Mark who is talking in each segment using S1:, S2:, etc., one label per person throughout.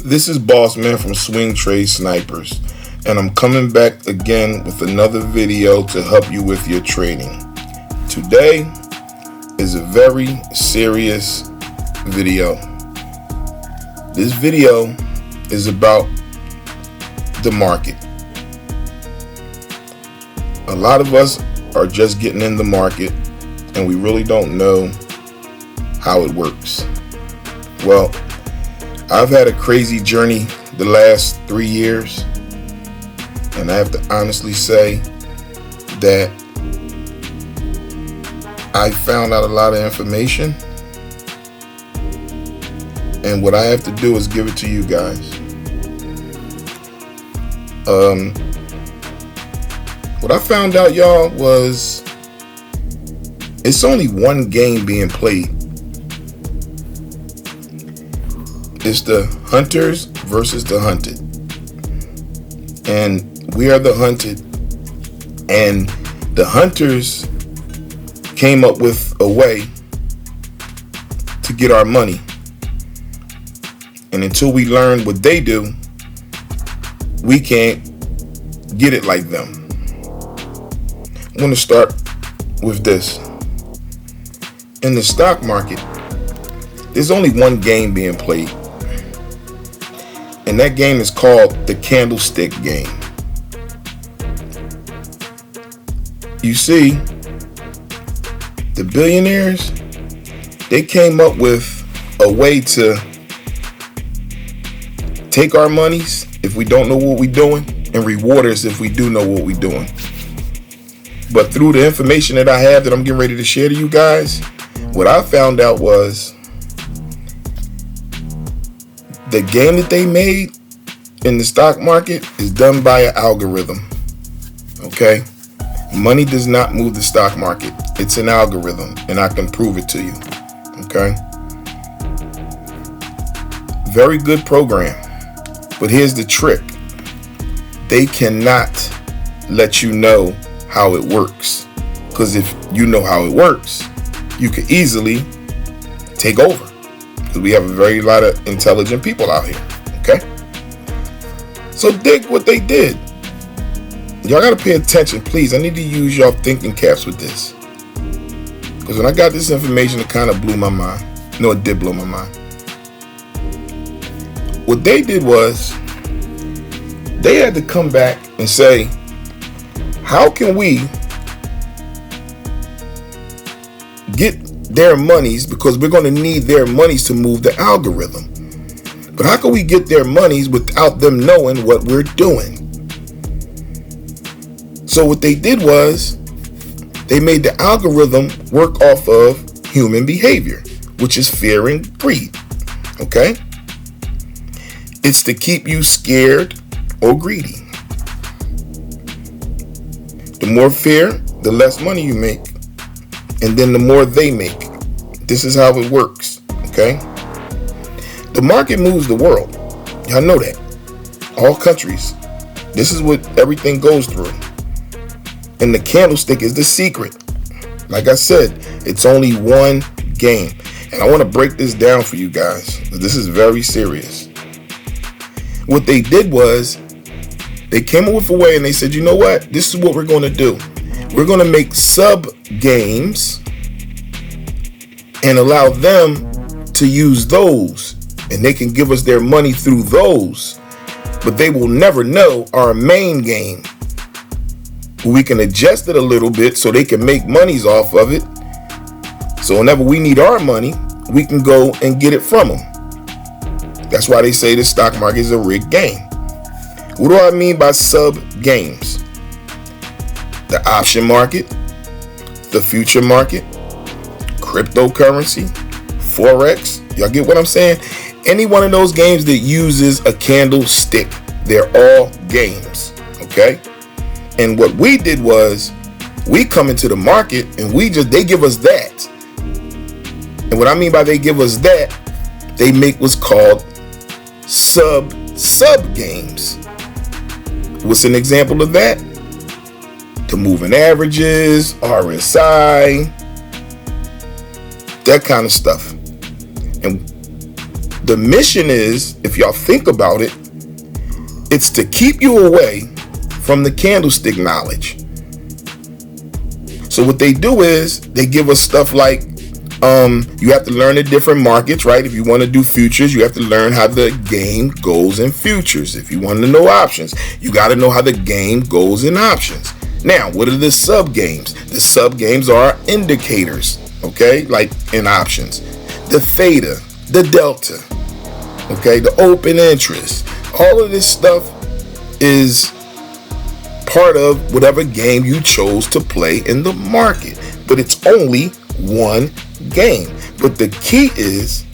S1: This is Boss Man from Swing Trade Snipers, and I'm coming back again with another video to help you with your trading. Today is a very serious video. This video is about the market. A lot of us are just getting in the market and we really don't know how it works. Well, I've had a crazy journey the last 3 years, and I have to honestly say that I found out a lot of information, and what I have to do is give it to you guys. What I found out, y'all, was it's only one game being played. It's the hunters versus the hunted. And we are the hunted. And the hunters came up with a way to get our money. And until we learn what they do, we can't get it like them. I want to start with this. In the stock market, there's only one game being played. And that game is called the candlestick game. You see, the billionaires, they came up with a way to take our monies if we don't know what we're doing and reward us if we do know what we're doing. But through the information that I have that I'm getting ready to share to you guys, what I found out was the game that they made in the stock market is done by an algorithm. Okay? Money does not move the stock market. It's an algorithm, and I can prove it to you. Okay? Very good program. But here's the trick. They cannot let you know how it works. Because if you know how it works, you could easily take over. Because we have a very lot of intelligent people out here. Okay? So dig what they did. Y'all got to pay attention, please. I need to use y'all thinking caps with this. Because when I got this information, it kind of blew my mind. No, it did blow my mind. What they did was, they had to come back and say, how can we get their monies, because we're going to need their monies to move the algorithm. But how can we get their monies without them knowing what we're doing? So what they did was they made the algorithm work off of human behavior, which is fear and greed. Okay? It's to keep you scared or greedy. The more fear, the less money you make. And then the more they make. This is how it works, okay? The market moves the world. Y'all know that. All countries. This is what everything goes through. And the candlestick is the secret. Like I said, it's only one game. And I want to break this down for you guys. This is very serious. What they did was, they came up with a way and they said, you know what? This is what we're going to do. We're going to make sub games and allow them to use those, and they can give us their money through those, but they will never know our main game. We can adjust it a little bit so they can make monies off of it. So whenever we need our money, we can go and get it from them. That's why they say the stock market is a rigged game. What do I mean by sub games? The option market, the future market, cryptocurrency, forex. Y'all get what I'm saying? Any one of those games that uses a candlestick, they're all games. Okay? And what we did was, we come into the market and they give us that. And what I mean by they give us that, they make what's called sub games. What's an example of that? The moving averages, RSI, that kind of stuff. And The mission is, if y'all think about it, it's to keep you away from the candlestick knowledge. So what they do is they give us stuff like you have to learn the different markets, right? If you want to do futures, you have to learn how the game goes in futures. If you want to know options, you got to know how the game goes in options. Now, what are the sub games? The sub games are indicators, okay? Like in options, the theta, the delta, okay? The open interest. All of this stuff is part of whatever game you chose to play in the market, but it's only one game. But the key is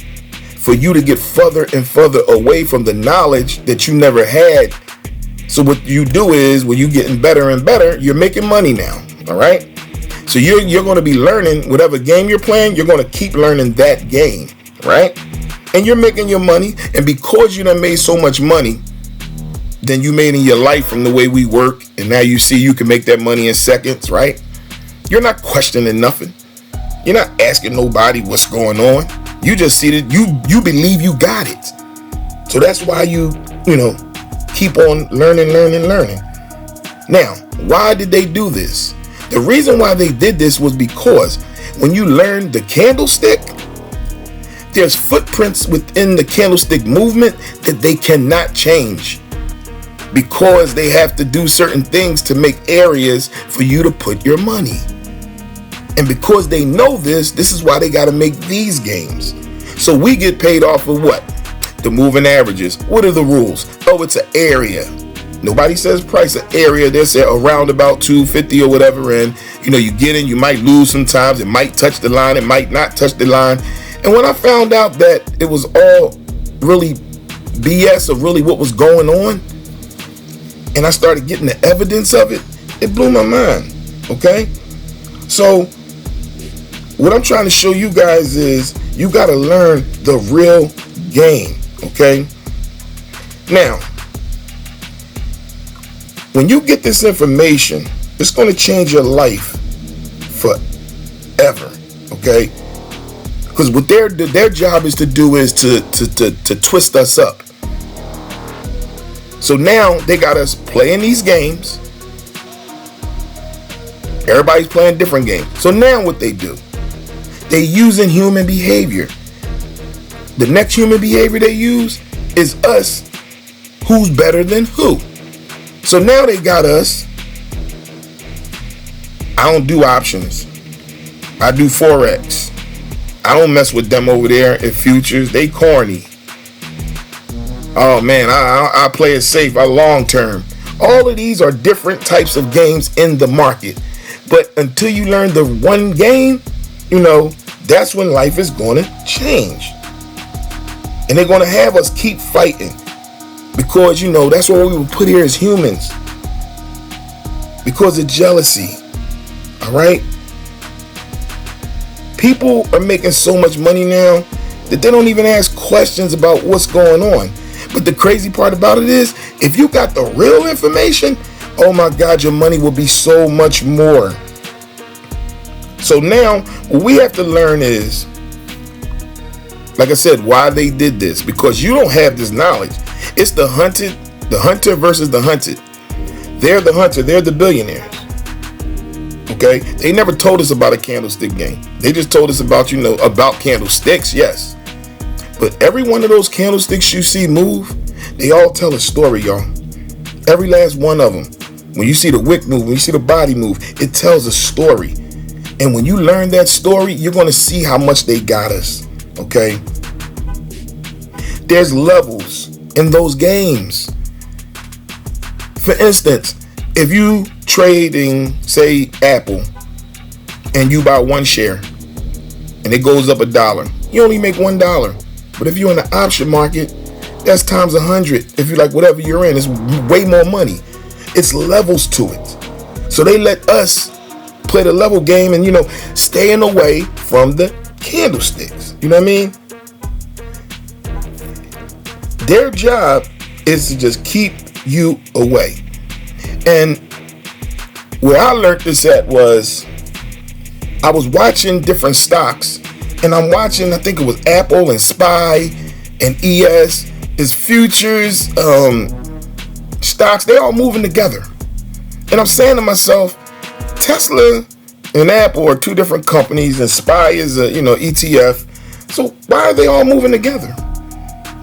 S1: for you to get further and further away from the knowledge that you never had. So what you do is, when you're getting better and better, you're making money now. All right. So you're going to be learning whatever game you're playing. You're going to keep learning that game, right? And you're making your money. And because you done made so much money than you made in your life from the way we work, and now you see you can make that money in seconds, right? You're not questioning nothing. You're not asking nobody what's going on. You just see that you believe you got it. So that's why you keep on learning. Now, why did they do this? The reason why they did this was because when you learn the candlestick, there's footprints within the candlestick movement that they cannot change, because they have to do certain things to make areas for you to put your money. And because they know this is why they got to make these games. So we get paid off of what? The moving averages. What are the rules? Oh, it's an area. Nobody says price, an area. They say around about 250 or whatever. And you get in, you might lose sometimes. It might touch the line. It might not touch the line. And when I found out that it was all really BS of really what was going on, and I started getting the evidence of it, it blew my mind. Okay? So what I'm trying to show you guys is you got to learn the real game. Okay? Now, when you get this information, it's going to change your life forever. Okay? Because what their job is to do is to twist us up. So now they got us playing these games. Everybody's playing different games. So now what they do, they using human behavior. The next human behavior they use is us. Who's better than who? So now they got us. I don't do options. I do Forex. I don't mess with them over there at futures. They corny. Oh man, I play it safe. I long term. All of these are different types of games in the market. But until you learn the one game, that's when life is going to change. And they're going to have us keep fighting. Because, that's what we were put here as humans. Because of jealousy. All right? People are making so much money now that they don't even ask questions about what's going on. But the crazy part about it is, if you got the real information, oh my God, your money will be so much more. So now what we have to learn is, like I said, why they did this. Because you don't have this knowledge. It's the hunter versus the hunted. They're the hunter. They're the billionaires. Okay? They never told us about a candlestick game. They just told us about, about candlesticks, yes. But every one of those candlesticks you see move, they all tell a story, y'all. Every last one of them. When you see the wick move, when you see the body move, it tells a story. And when you learn that story, you're going to see how much they got us. Okay? There's levels in those games. For instance, if you trading, say, Apple, and you buy one share, and it goes up $1, you only make $1. But if you're in the option market, that's times 100. If you like whatever you're in, it's way more money. It's levels to it. So they let us play the level game and, staying away from the candlesticks. You know what I mean? Their job is to just keep you away. And where I learned this at was, I was watching different stocks, and I'm watching, I think it was Apple and SPY and ES is futures, stocks. They all moving together. And I'm saying to myself, Tesla and Apple are two different companies, and SPY is a ETF. So why are they all moving together?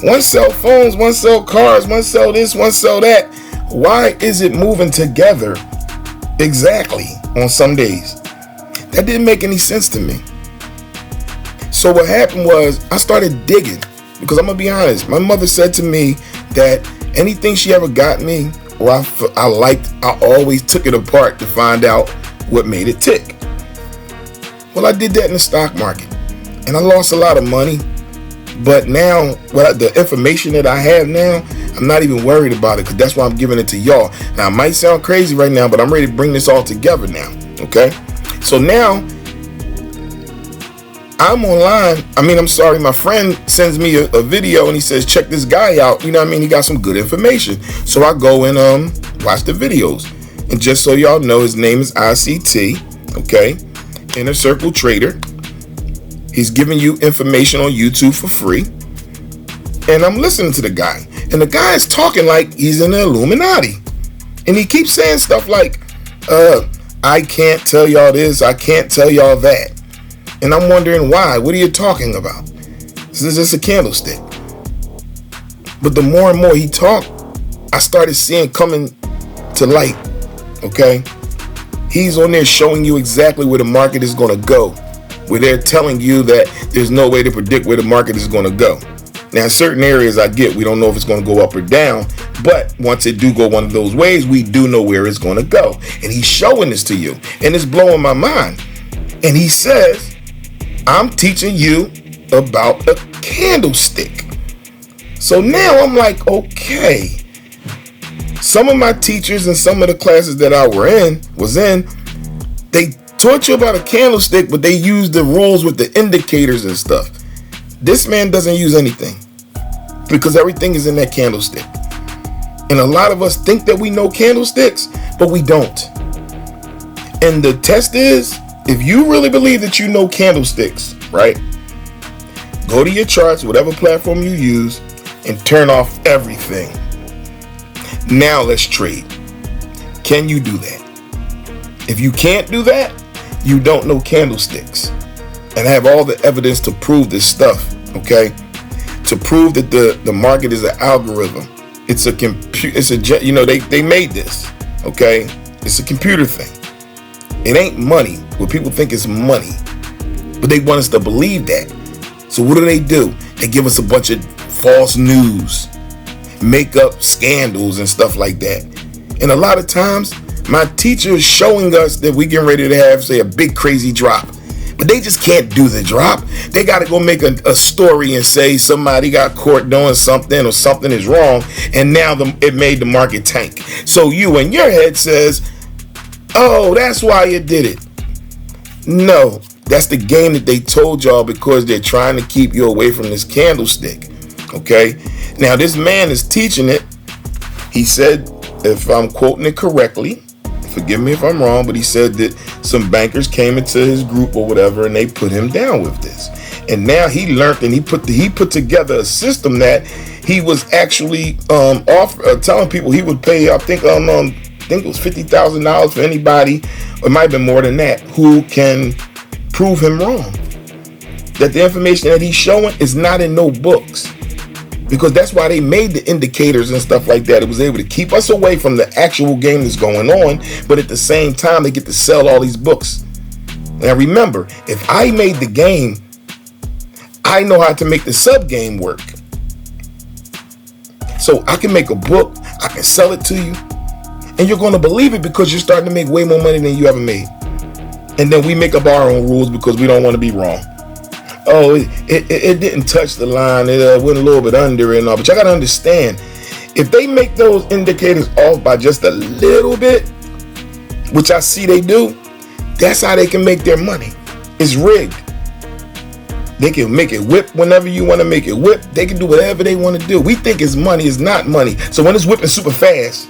S1: One sell phones, one sell cars, one sell this, one sell that. Why is it moving together exactly on some days? That didn't make any sense to me. So what happened was I started digging, because I'm gonna be honest. My mother said to me that anything she ever got me or I liked, I always took it apart to find out what made it tick. Well, I did that in the stock market, and I lost a lot of money. But now, the information that I have now, I'm not even worried about it, because that's why I'm giving it to y'all. Now, it might sound crazy right now, but I'm ready to bring this all together now. Okay? So now, I'm online. My friend sends me a video, and he says, check this guy out. You know what I mean? He got some good information. So I go and watch the videos. And just so y'all know, his name is ICT. Okay? Inner Circle Trader. He's giving you information on YouTube for free. And I'm listening to the guy. And the guy is talking like he's in the Illuminati. And he keeps saying stuff like, I can't tell y'all this, I can't tell y'all that. And I'm wondering why. What are you talking about? This is just a candlestick. But the more and more he talked, I started seeing coming to light. Okay? He's on there showing you exactly where the market is going to go, where they're telling you that there's no way to predict where the market is going to go. Now, in certain areas we don't know if it's going to go up or down, but once it do go one of those ways, we do know where it's going to go. And he's showing this to you, and it's blowing my mind. And he says, I'm teaching you about a candlestick. So now I'm like, okay. Some of my teachers and some of the classes that I was in, they taught you about a candlestick, but they use the rules with the indicators and stuff. This man doesn't use anything, because everything is in that candlestick. And a lot of us think that we know candlesticks, but we don't. And the test is, if you really believe that you know candlesticks, right? Go to your charts, whatever platform you use, and turn off everything. Now let's trade. Can you do that? If you can't do that, you don't know candlesticks. And I have all the evidence to prove this stuff, okay? To prove that the market is an algorithm. It's a computer. They made this, okay? It's a computer thing. It ain't money. What people think is money, but they want us to believe that. So what do? They give us a bunch of false news, make up scandals and stuff like that. And a lot of times, my teacher is showing us that we getting ready to have, say, a big crazy drop. But they just can't do the drop. They got to go make a story and say somebody got caught doing something or something is wrong, and now it made the market tank. So you in your head says, oh, that's why you did it. No, that's the game that they told y'all, because they're trying to keep you away from this candlestick. Okay? Now, this man is teaching it. He said, if I'm quoting it correctly, forgive me if I'm wrong, but he said that some bankers came into his group or whatever, and they put him down with this. And now he learned, and he put together a system that he was actually telling people he would pay. I think it was $50,000 for anybody, or it might have been more than that, who can prove him wrong. That the information that he's showing is not in no books. Because that's why they made the indicators and stuff like that. It was able to keep us away from the actual game that's going on, but at the same time, they get to sell all these books. Now remember, if I made the game, I know how to make the sub game work. So I can make a book, I can sell it to you, and you're going to believe it, because you're starting to make way more money than you ever made. And then we make up our own rules because we don't want to be wrong. Oh, it didn't touch the line. It went a little bit under and all. But y'all got to understand, if they make those indicators off by just a little bit, which I see they do, that's how they can make their money. It's rigged. They can make it whip whenever you want to make it whip. They can do whatever they want to do. We think it's money. It's not money. So when it's whipping super fast,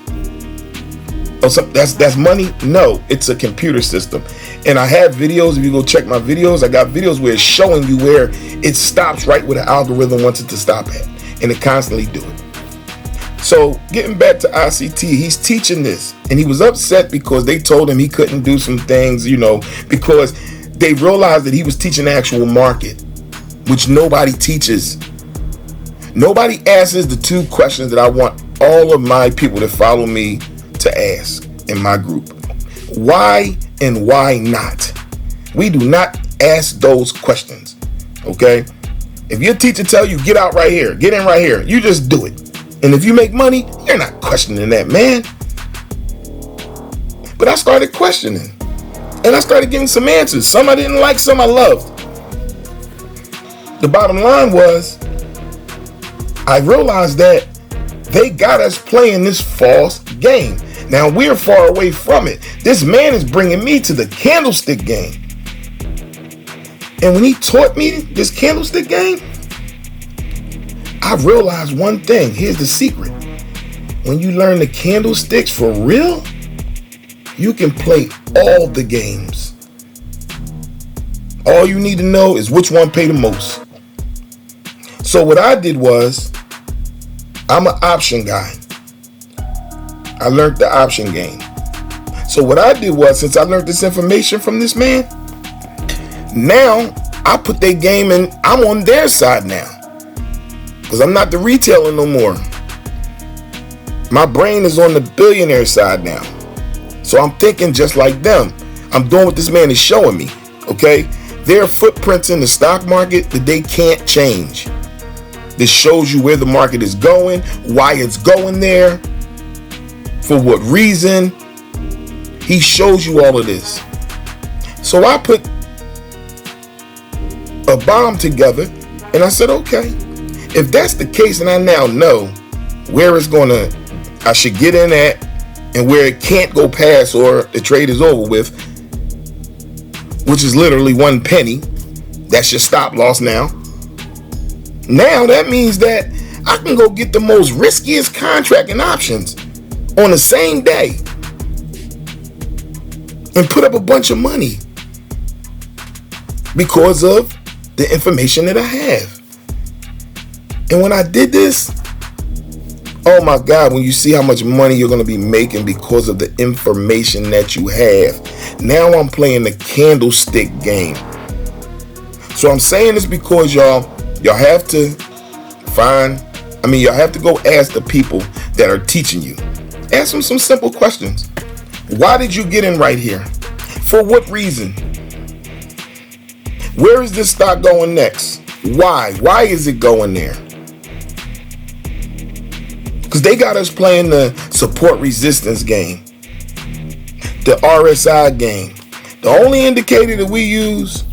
S1: oh, so that's money? No, it's a computer system. And I have videos. If you go check my videos, I got videos where it's showing you where it stops right where the algorithm wants it to stop at. and to constantly do it. So getting back to ICT, he's teaching this, and he was upset because they told him he couldn't do some things, because they realized that he was teaching the actual market, which nobody teaches. Nobody asks the two questions that I want all of my people that follow me to ask in my group. Why and why not? We do not ask those questions, okay? If your teacher tell you get out right here, get in right here, you just do it. And if you make money, you're not questioning that, man. But I started questioning, and I started getting some answers. Some I didn't like, some I loved. The bottom line was, I realized that they got us playing this false game. Now we're far away from it. This man is bringing me to the candlestick game. And when he taught me this candlestick game, I realized one thing. Here's the secret. When you learn the candlesticks for real, you can play all the games. All you need to know is which one pay the most. So what I did was, I'm an option guy. I learned the option game. So what I did was, since I learned this information from this man, now I put their game in, I'm on their side now. Because I'm not the retailer no more. My brain is on the billionaire side now. So I'm thinking just like them. I'm doing what this man is showing me. Okay? There are footprints in the stock market that they can't change. This shows you where the market is going, why it's going there, for what reason. He shows you all of this. So I put a bomb together and I said, okay, if that's the case, and I now know where it's I should get in at and where it can't go past or the trade is over with, which is literally 1 penny. That's your stop loss now. Now that means that I can go get the most riskiest contract and options on the same day and put up a bunch of money because of the information that I have. And when I did this, oh my God, when you see how much money you're going to be making because of the information that you have. Now I'm playing the candlestick game. So I'm saying this because y'all have to y'all have to go ask the people that are teaching you. Ask them some simple questions. Why did you get in right here? For what reason? Where is this stock going next? Why? Why is it going there? Because they got us playing the support resistance game, the RSI game. The only indicator that we use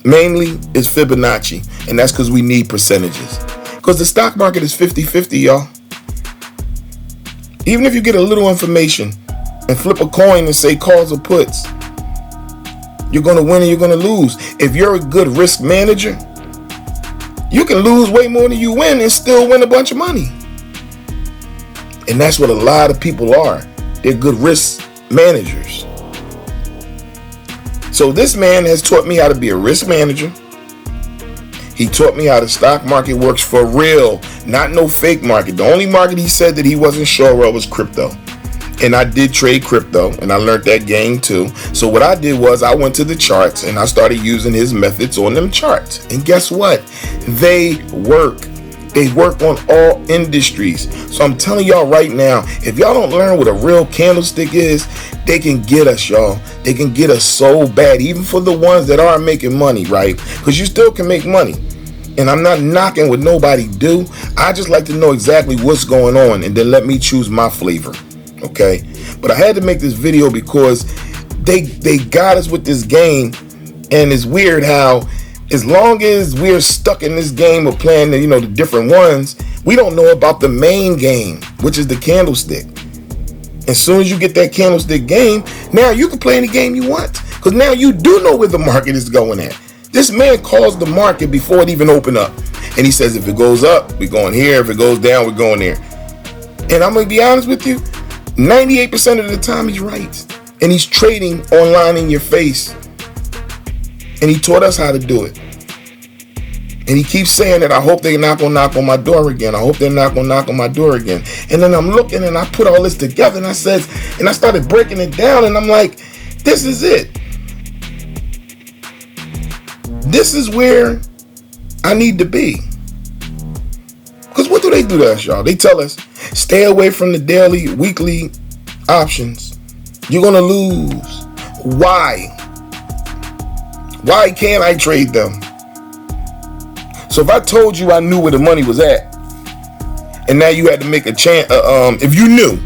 S1: mainly is Fibonacci, and that's because we need percentages. Because the stock market is 50-50, y'all. Even if you get a little information and flip a coin and say calls or puts, you're going to win and you're going to lose. If you're a good risk manager, you can lose way more than you win and still win a bunch of money. And that's what a lot of people are. They're good risk managers. So this man has taught me how to be a risk manager. He taught me how the stock market works for real, not no fake market. The only market he said that he wasn't sure of was crypto. And I did trade crypto, and I learned that game too. So what I did was I went to the charts and I started using his methods on them charts. And guess what? They work. They work on all industries. So I'm telling y'all right now, if y'all don't learn what a real candlestick is, they can get us, y'all. They can get us so bad, even for the ones that are making money, right? Because you still can make money. And I'm not knocking what nobody do. I just like to know exactly what's going on and then let me choose my flavor. Okay? But I had to make this video because they got us with this game. And it's weird how as long as we're stuck in this game of playing the different ones, we don't know about the main game, which is the candlestick. As soon as you get that candlestick game, now you can play any game you want. Because now you do know where the market is going at. This man calls the market before it even opened up. And he says, if it goes up, we're going here. If it goes down, we're going there. And I'm going to be honest with you, 98% of the time he's right. And he's trading online in your face. And he taught us how to do it. And he keeps saying that, I hope they're not gonna knock on my door again. I hope they're not gonna knock on my door again. And then I'm looking and I put all this together and I started breaking it down, and I'm like, this is it. This is where I need to be. Because what do they do to us, y'all? They tell us, stay away from the daily, weekly options. You're gonna lose. Why? Why can't I trade them? So if I told you I knew where the money was at, and now you had to make a chance, if you knew,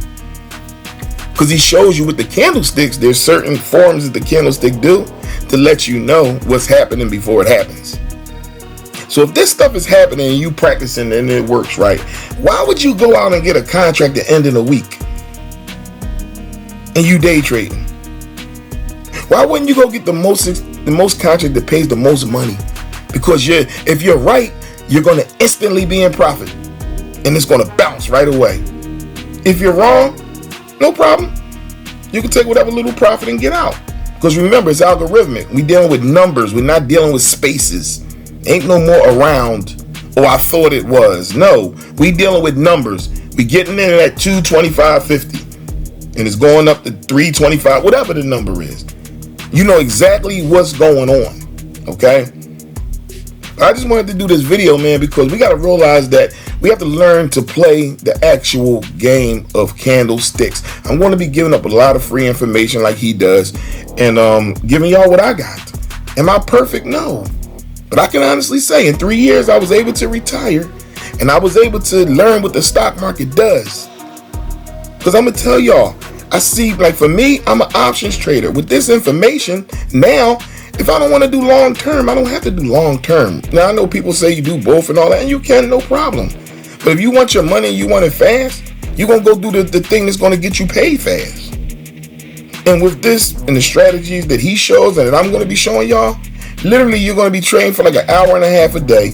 S1: because he shows you with the candlesticks, there's certain forms that the candlestick do to let you know what's happening before it happens. So if this stuff is happening and you practicing and it works right, why would you go out and get a contract to end in a week and you day trading? Why wouldn't you go get the most contract that pays the most money? Because if you're right, you're going to instantly be in profit, and it's going to bounce right away. If you're wrong, no problem. You can take whatever little profit and get out. Because remember, it's algorithmic. We're dealing with numbers. We're not dealing with spaces. Ain't no more around, oh, I thought it was. No, we dealing with numbers. We getting in at 225.50, and it's going up to 325, whatever the number is. You know exactly what's going on, okay? I just wanted to do this video, man, because we got to realize that we have to learn to play the actual game of candlesticks. I'm going to be giving up a lot of free information like he does, and giving y'all what I got. Am I perfect? No. But I can honestly say in 3 years, I was able to retire, and I was able to learn what the stock market does. Because I'm going to tell y'all, I see, like for me, I'm an options trader. With this information, now, if I don't want to do long term, I don't have to do long term. Now, I know people say you do both and all that, and you can, no problem. But if you want your money and you want it fast, you're going to go do the thing that's going to get you paid fast. And with this and the strategies that he shows and that I'm going to be showing y'all, literally you're going to be trading for like an hour and a half a day,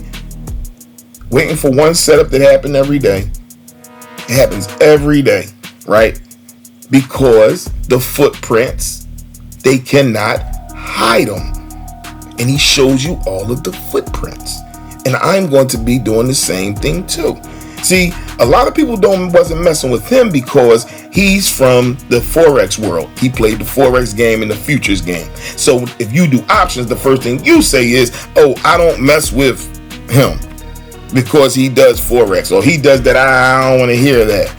S1: waiting for one setup that happens every day. It happens every day, right? Because the footprints, they cannot hide them. And he shows you all of the footprints. And I'm going to be doing the same thing too. See, a lot of people wasn't messing with him because he's from the Forex world. He played the Forex game and the futures game. So if you do options, the first thing you say is, oh, I don't mess with him because he does Forex, or he does that. I don't want to hear that.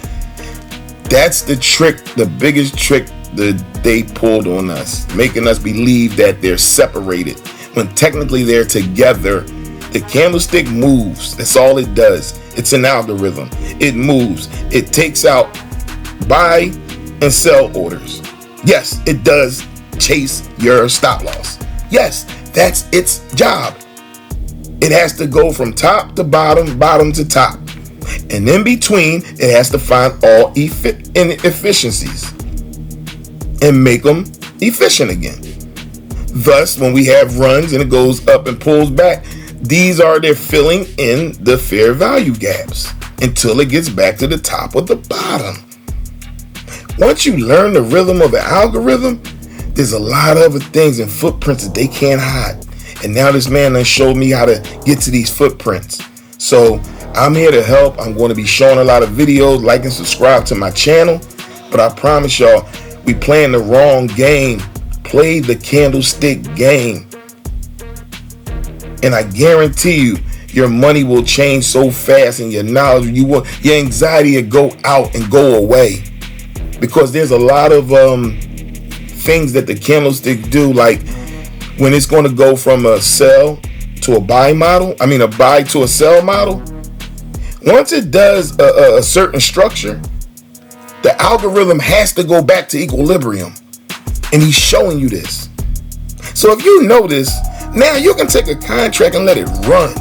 S1: That's the trick, the biggest trick that they pulled on us, making us believe that they're separated when technically they're together. The candlestick moves. That's all it does. It's an algorithm. It moves. It takes out buy and sell orders. Yes, it does chase your stop loss. Yes, that's its job. It has to go from top to bottom, bottom to top. And in between, it has to find all inefficiencies and make them efficient again. Thus, when we have runs and it goes up and pulls back, these are they're filling in the fair value gaps until it gets back to the top or the bottom. Once you learn the rhythm of the algorithm, there's a lot of other things and footprints that they can't hide. And now this man done showed me how to get to these footprints. So I'm here to help. I'm going to be showing a lot of videos. Like and subscribe to my channel. But I promise y'all, we playing the wrong game. Play the candlestick game. And I guarantee you, your money will change so fast, and your knowledge, your anxiety will go out and go away. Because there's a lot of things that the candlestick do, like when it's going to go from a sell to a buy model, a buy to a sell model. Once it does a certain structure, the algorithm has to go back to equilibrium. And he's showing you this. So if you know this, now you can take a contract and let it run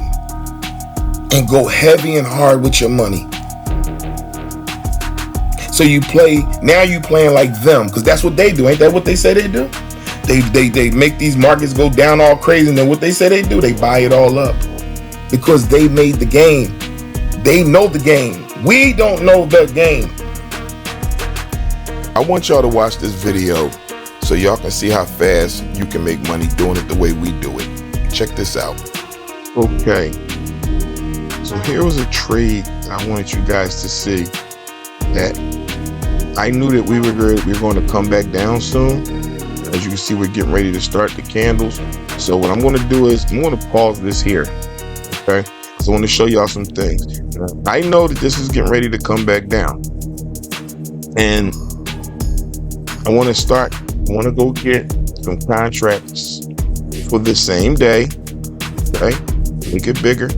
S1: and go heavy and hard with your money. So you playing like them, because that's what they do. Ain't that what they say they do? They make these markets go down all crazy, and then what they say they do, they buy it all up. Because they made the game. They know the game. We don't know the game. I want y'all to watch this video so y'all can see how fast you can make money doing it the way we do it. Check this out. Okay, So here was a trade I wanted you guys to see that I knew that we were going to come back down soon. As you can see, we're getting ready to start the candles. So what I'm going to do is I'm going to pause this here. Okay. So I want to show y'all some things. I know that this is getting ready to come back down. And I want to go get some contracts for the same day. Okay. Make it bigger.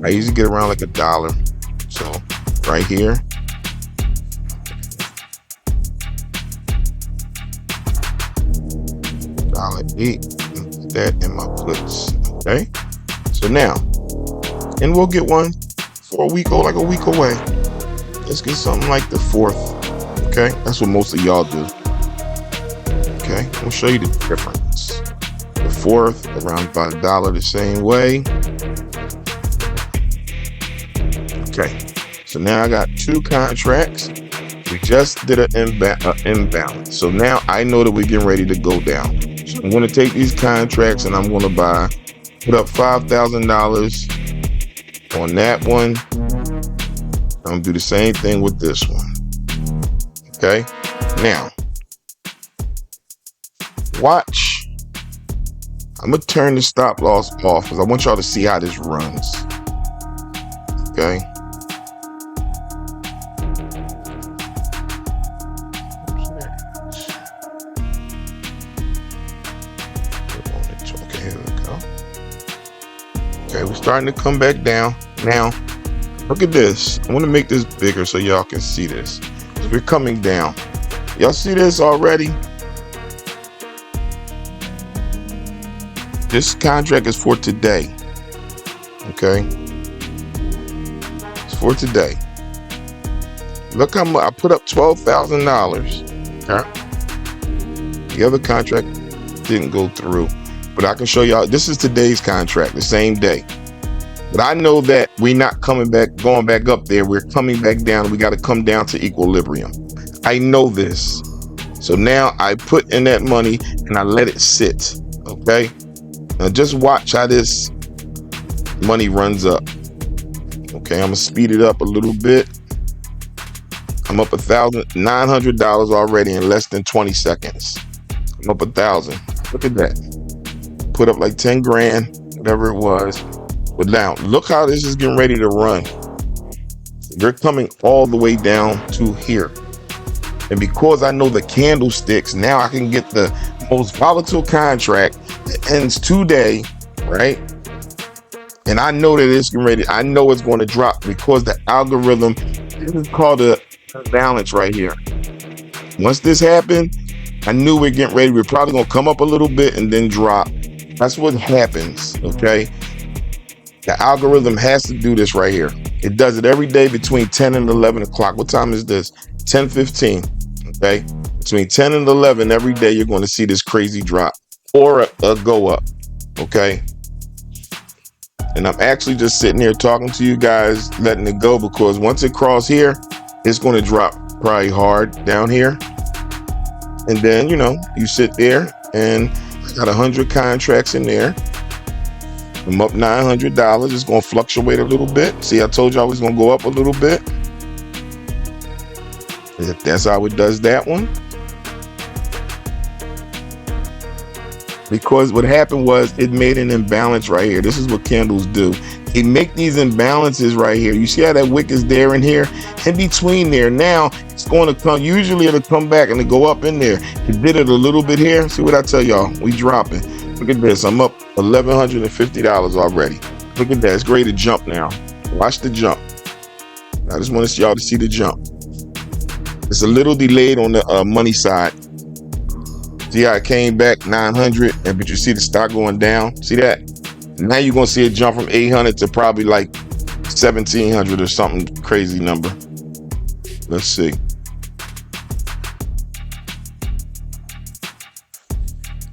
S1: I usually get around like $1. So right here. $1.08. That in my puts. Okay. So now, and we'll get one for a week or like a week away. Let's get something like the 4th. Okay. That's what most of y'all do. Okay. I'll show you the difference. The 4th, around about $1 the same way. Okay, so now I got 2 contracts. We just did an imbalance. So now I know that we're getting ready to go down. So I'm going to take these contracts and I'm going to put up $5,000 on that one. I'm going to do the same thing with this one. Okay, now watch. I'm going to turn the stop loss off because I want y'all to see how this runs. Okay. Okay, here we go. Okay, we're starting to come back down. Now, look at this. I want to make this bigger so y'all can see this. We're coming down. Y'all see this already? This contract is for today. Okay. It's for today. Look how much I put up $12,000. Okay. The other contract didn't go through. But I can show y'all, this is today's contract, the same day. But I know that we're not going back up there. We're coming back down. We got to come down to equilibrium. I know this. So now I put in that money and I let it sit. Okay. Now just watch how this money runs up. Okay. I'm going to speed it up a little bit. I'm up $900 already in less than 20 seconds. I'm up 1,000. Look at that. Put up like 10 grand, whatever it was. But now look how this is getting ready to run. They're coming all the way down to here. And because I know the candlesticks, now I can get the most volatile contract that ends today, right? And I know that it's getting ready. I know it's going to drop because the algorithm, this is called a balance right here. Once this happened, I knew we're getting ready. We're probably going to come up a little bit and then drop. That's what happens, okay? The algorithm has to do this right here. It does it every day between 10 and 11 o'clock. What time is this? 10:15, okay? Between 10 and 11 every day, you're going to see this crazy drop or a go up, okay? And I'm actually just sitting here talking to you guys, letting it go, because once it crosses here, it's going to drop probably hard down here. And then, you know, you sit there and I got 100 contracts in there. I'm up $900. It's going to fluctuate a little bit. See, I told you I was going to go up a little bit. That's how it does that one. Because what happened was it made an imbalance right here. This is what candles do. They make these imbalances right here. You see how that wick is there and here? In between there. Now it's going to come. Usually it'll come back and it'll go up in there. It did it a little bit here. See what I tell y'all? We dropping. Look at this. I'm up $1,150 already. Look at that. It's ready to jump now. Watch the jump. I just want y'all to see the jump. It's a little delayed on the money side. See how it came back 900, but you see the stock going down. See that? Now you're gonna see it jump from 800 to probably like 1,700 or something crazy number. Let's see.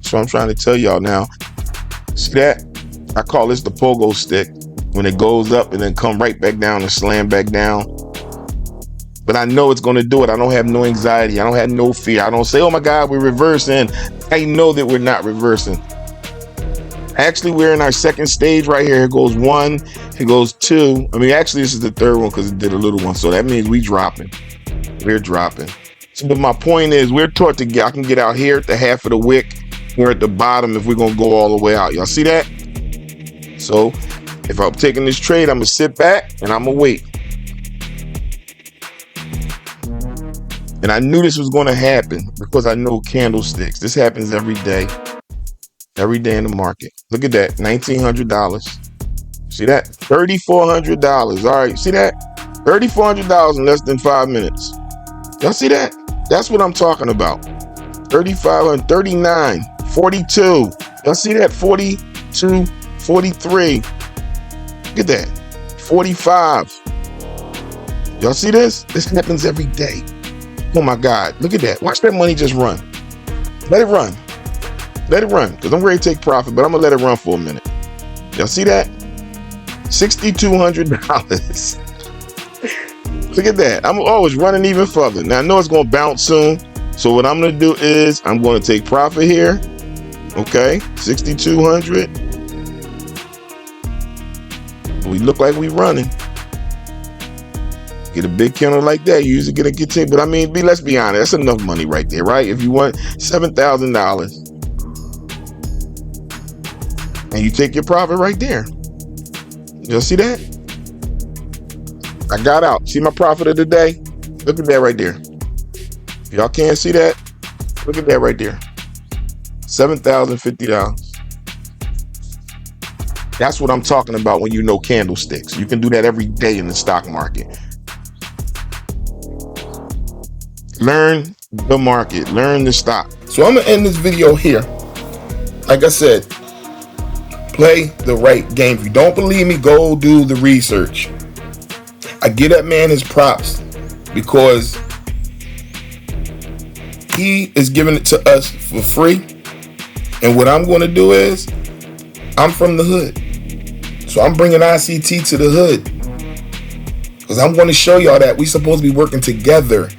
S1: So I'm trying to tell y'all now. See that? I call this the pogo stick. When it goes up and then come right back down and slam back down. But I know it's going to do it. I don't have no anxiety. I don't have no fear. I don't say, oh my God, we're reversing. I know that we're not reversing. Actually, we're in our second stage right here. Here goes 1, here goes 2. I mean, actually, this is the third one because it did a little one. So that means we're dropping. So, but my point is, we're taught to get, I can get out here at the half of the wick. We're at the bottom if we're going to go all the way out. Y'all see that? So if I'm taking this trade, I'm going to sit back and I'm going to wait. And I knew this was going to happen because I know candlesticks. This happens every day in the market. Look at that, $1,900. See that? $3,400. All right, see that? $3,400 in less than 5 minutes. Y'all see that? That's what I'm talking about. 3,500, 39, 42. Y'all see that? 42, 43. Look at that. 45. Y'all see this? This happens every day. Oh my God. Look at that. Watch that money just run. Let it run. Let it run. Because I'm ready to take profit, but I'm going to let it run for a minute. Y'all see that? $6,200. Look at that. I'm always running even further. Now I know it's going to bounce soon. So what I'm going to do is I'm going to take profit here. Okay. 6,200. We look like we running. Get a big candle like that, you usually get a good thing. But I mean, let's be honest, that's enough money right there, right? If you want $7,000 and you take your profit right there. You'll see that? I got out. See my profit of the day? Look at that right there. If y'all can't see that, look at that right there. $7,050. That's what I'm talking about when you know candlesticks. You can do that every day in the stock market. Learn the market, learn the stock. So I'm gonna end this video here. Like I said, play the right game. If you don't believe me, go do the research. I give that man his props because he is giving it to us for free. And what I'm going to do is, I'm from the hood. So I'm bringing ICT to the hood. Because I'm going to show y'all that we supposed to be working together.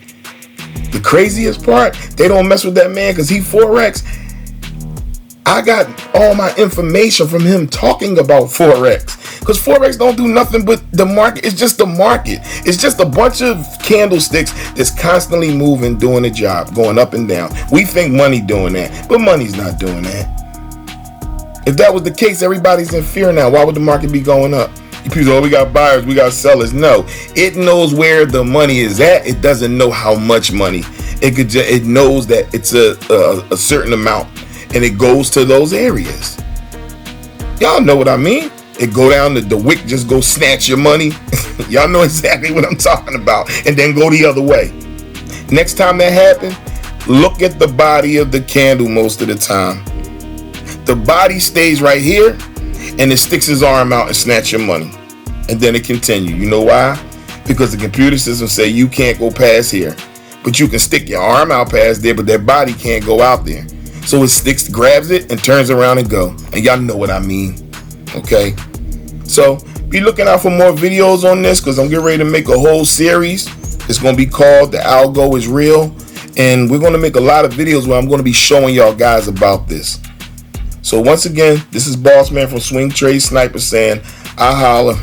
S1: The craziest part, they don't mess with that man because he Forex. I got all my information from him talking about Forex. Because Forex don't do nothing but the market. It's just the market. It's just a bunch of candlesticks that's constantly moving, doing a job, going up and down. We think money doing that, but money's not doing that. If that was the case, everybody's in fear now. Why would the market be going up? People say, oh, we got buyers, we got sellers. No, it knows where the money is at. It doesn't know how much money. It knows that it's a certain amount, and it goes to those areas. Y'all know what I mean? It go down to the wick, just go snatch your money. Y'all know exactly what I'm talking about, and then go the other way. Next time that happens, look at the body of the candle most of the time. The body stays right here, and it sticks his arm out and snatch your money. And then it continue. You know why? Because the computer system say you can't go past here. But you can stick your arm out past there, but that body can't go out there. So it sticks, grabs it, and turns around and go. And y'all know what I mean. Okay? So be looking out for more videos on this because I'm getting ready to make a whole series. It's going to be called The Algo Is Real. And we're going to make a lot of videos where I'm going to be showing y'all guys about this. So once again, this is Boss Man from Swing Trade Sniper saying, I holla.